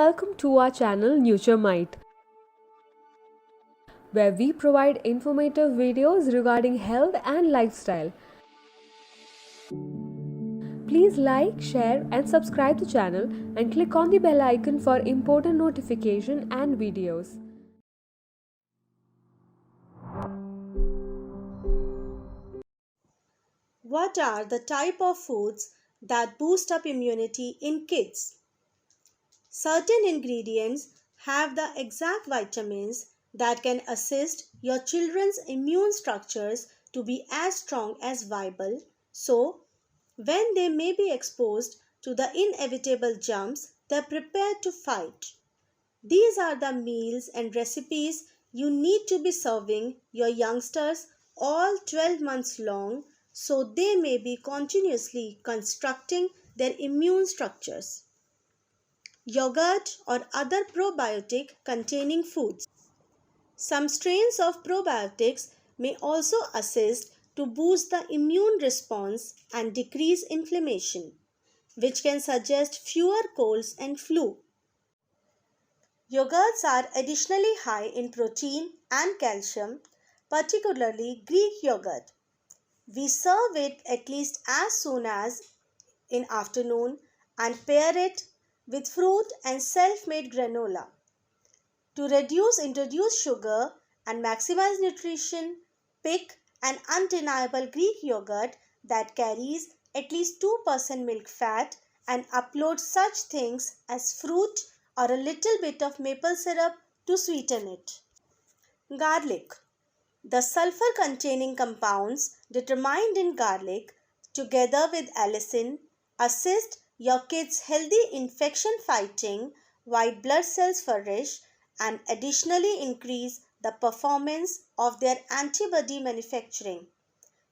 welcome to our channel NutureMite, where we provide informative videos regarding health and lifestyle. Please like, share and subscribe the channel and click on the bell icon for important notification and videos. What are the type of foods that boost up immunity in kids? Certain ingredients have the exact vitamins that can assist your children's immune structures to be as strong as viable. So, when they may be exposed to the inevitable germs, they're prepared to fight. These are the meals and recipes you need to be serving your youngsters all 12 months long so they may be continuously constructing their immune structures. Yogurt or other probiotic containing foods. Some strains of probiotics may also assist to boost the immune response and decrease inflammation, which can suggest fewer colds and flu. Yogurts are additionally high in protein and calcium, particularly Greek yogurt. We serve it at least as soon as in afternoon and pair it with fruit and self-made granola. To reduce introduced sugar and maximize nutrition, pick an undeniable Greek yogurt that carries at least 2% milk fat and upload such things as fruit or a little bit of maple syrup to sweeten it. Garlic. The sulfur containing compounds determined in garlic, together with allicin, assist your kids' healthy infection fighting white blood cells flourish and additionally increase the performance of their antibody manufacturing,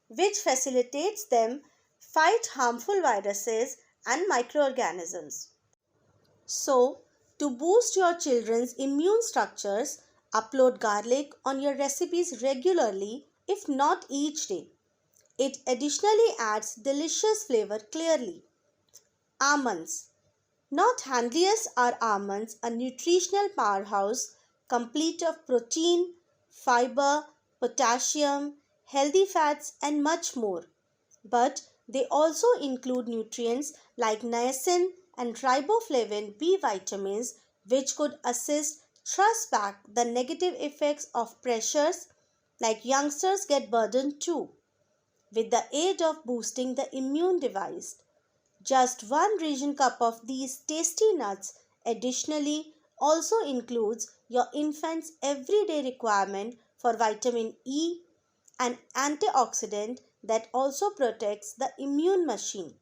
which facilitates them fight harmful viruses and microorganisms. So, to boost your children's immune structures, upload garlic on your recipes regularly, if not each day. It additionally adds delicious flavor clearly. Almonds. Not handiest are almonds, a nutritional powerhouse complete of protein, fiber, potassium, healthy fats and much more. But they also include nutrients like niacin and riboflavin B vitamins which could assist thrust back the negative effects of pressures like youngsters get burdened too with the aid of boosting the immune device. Just one region cup of these tasty nuts additionally also includes your infant's everyday requirement for vitamin E, an antioxidant that also protects the immune machine.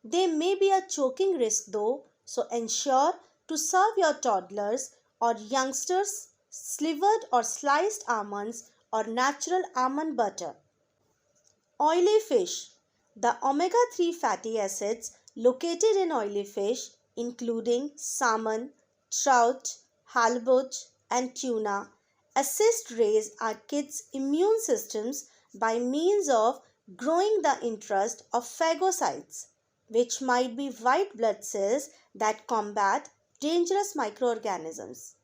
There may be a choking risk though, so ensure to serve your toddlers or youngsters slivered or sliced almonds or natural almond butter. Oily fish. The omega-3 fatty acids located in oily fish, including salmon, trout, halibut, and tuna, assist raise our kids' immune systems by means of growing the interest of phagocytes, which might be white blood cells that combat dangerous microorganisms.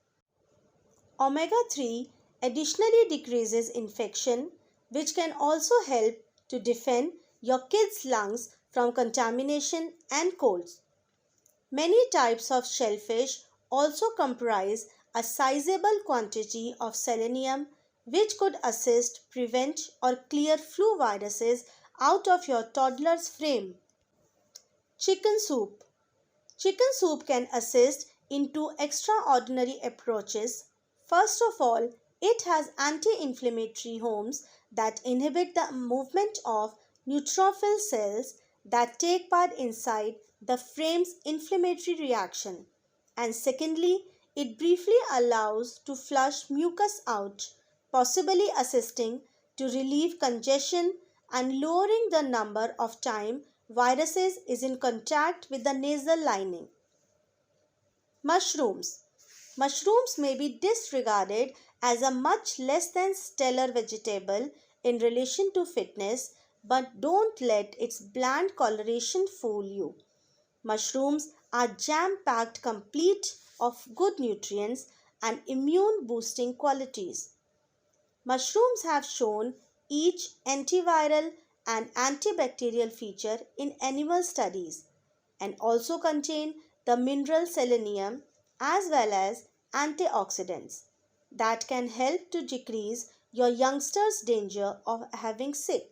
Omega-3 additionally decreases infection, which can also help to defend your kids' lungs from contamination and colds. Many types of shellfish also comprise a sizable quantity of selenium which could assist prevent or clear flu viruses out of your toddler's frame. Chicken soup. Chicken soup can assist in two extraordinary approaches. First of all, it has anti-inflammatory hormones that inhibit the movement of neutrophil cells that take part inside the frame's inflammatory reaction. And secondly, it briefly allows to flush mucus out, possibly assisting to relieve congestion and lowering the number of time viruses is in contact with the nasal lining. Mushrooms. Mushrooms may be disregarded as a much less than stellar vegetable in relation to fitness, but don't let its bland coloration fool you. Mushrooms are jam-packed complete of good nutrients and immune boosting qualities. Mushrooms have shown each antiviral and antibacterial feature in animal studies and also contain the mineral selenium as well as antioxidants that can help to decrease your youngster's danger of having sick.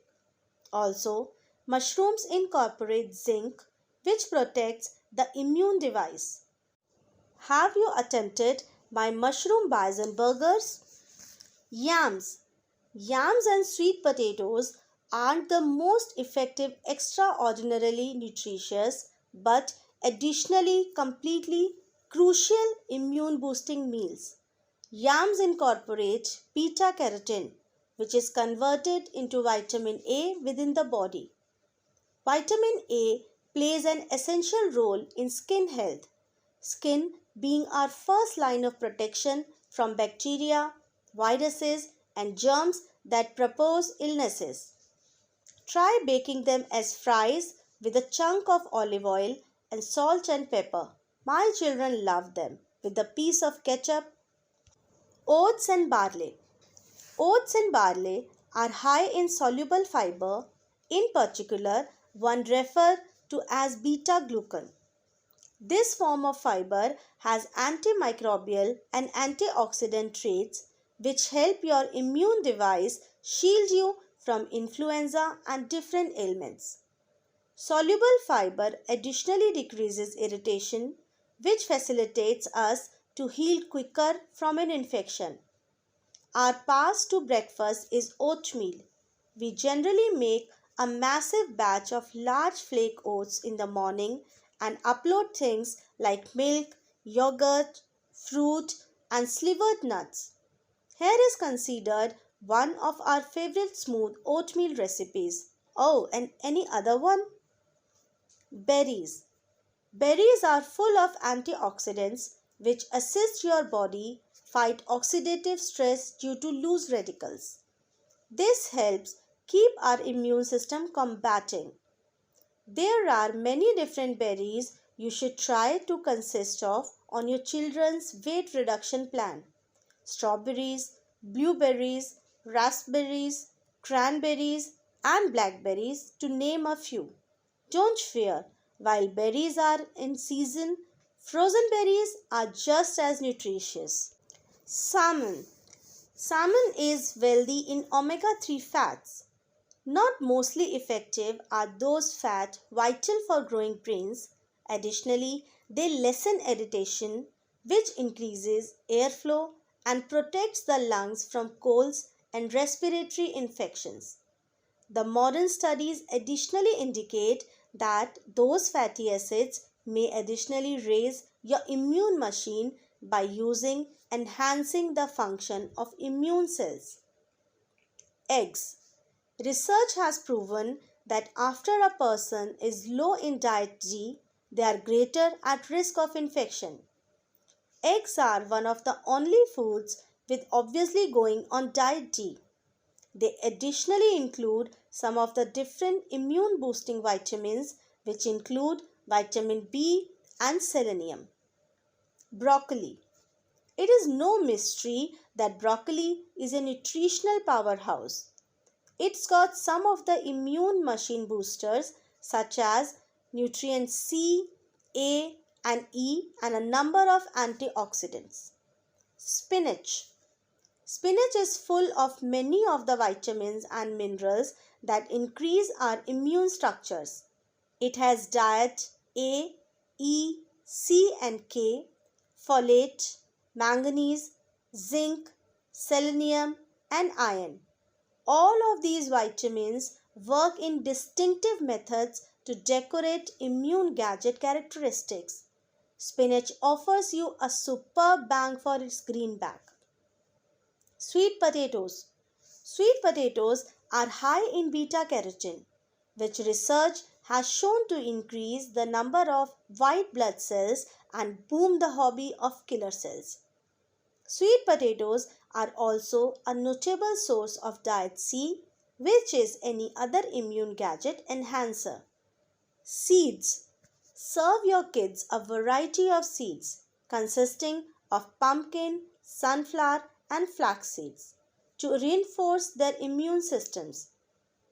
Also, mushrooms incorporate zinc which protects the immune device. Have you attempted my mushroom bison burgers? Yams. Yams and sweet potatoes aren't the most effective, extraordinarily nutritious, but additionally completely crucial immune boosting meals. Yams incorporate beta carotene, which is converted into vitamin A within the body. Vitamin A plays an essential role in skin health, skin being our first line of protection from bacteria, viruses, and germs that propose illnesses. Try baking them as fries with a chunk of olive oil and salt and pepper. My children love them with a piece of ketchup. Oats and barley. Oats and barley are high in soluble fiber, in particular, one referred to as beta glucan. This form of fiber has antimicrobial and antioxidant traits which help your immune device shield you from influenza and different ailments. Soluble fiber additionally decreases irritation, which facilitates us to heal quicker from an infection. Our pass to breakfast is oatmeal. We generally make a massive batch of large flake oats in the morning and upload things like milk, yogurt, fruit, and slivered nuts. Here is considered one of our favorite smooth oatmeal recipes. Oh, and any other one? Berries. Berries are full of antioxidants which assist your body fight oxidative stress due to loose radicals. This helps keep our immune system combating. There are many different berries you should try to consist of on your children's weight reduction plan. Strawberries, blueberries, raspberries, cranberries, and blackberries to name a few. Don't fear, while berries are in season, frozen berries are just as nutritious. Salmon. Salmon is wealthy in omega 3 fats. Not mostly effective are those fats vital for growing brains. Additionally, they lessen irritation, which increases airflow and protects the lungs from colds and respiratory infections. The modern studies additionally indicate that those fatty acids may additionally raise your immune machine by using enhancing the function of immune cells. Eggs. Research has proven that after a person is low in diet D, they are greater at risk of infection. Eggs are one of the only foods with obviously going on diet D. They additionally include some of the different immune boosting vitamins which include vitamin B and selenium. Broccoli. It is no mystery that broccoli is a nutritional powerhouse. It's got some of the immune machine boosters such as nutrients C, A, and E and a number of antioxidants. Spinach. Spinach is full of many of the vitamins and minerals that increase our immune structures. It has diet A, E, C and K, folate, manganese, zinc, selenium and iron. All of these vitamins work in distinctive methods to decorate immune gadget characteristics. Spinach offers you a superb bang for its greenback. Sweet potatoes. Sweet potatoes are high in beta carotene, which research has shown to increase the number of white blood cells and boom the hobby of killer cells. Sweet potatoes are also a notable source of diet C, which is any other immune gadget enhancer. Seeds. Serve your kids a variety of seeds. consisting of pumpkin, sunflower, and flax seeds to reinforce their immune systems.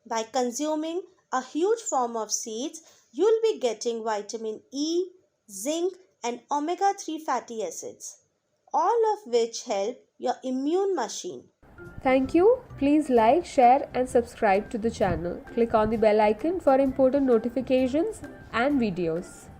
By consuming a huge form of seeds, you'll be getting vitamin E, zinc, and omega 3 fatty acids, all of which help your immune machine. Thank you. Please like, share, and subscribe to the channel. Click on the bell icon for important notifications and videos.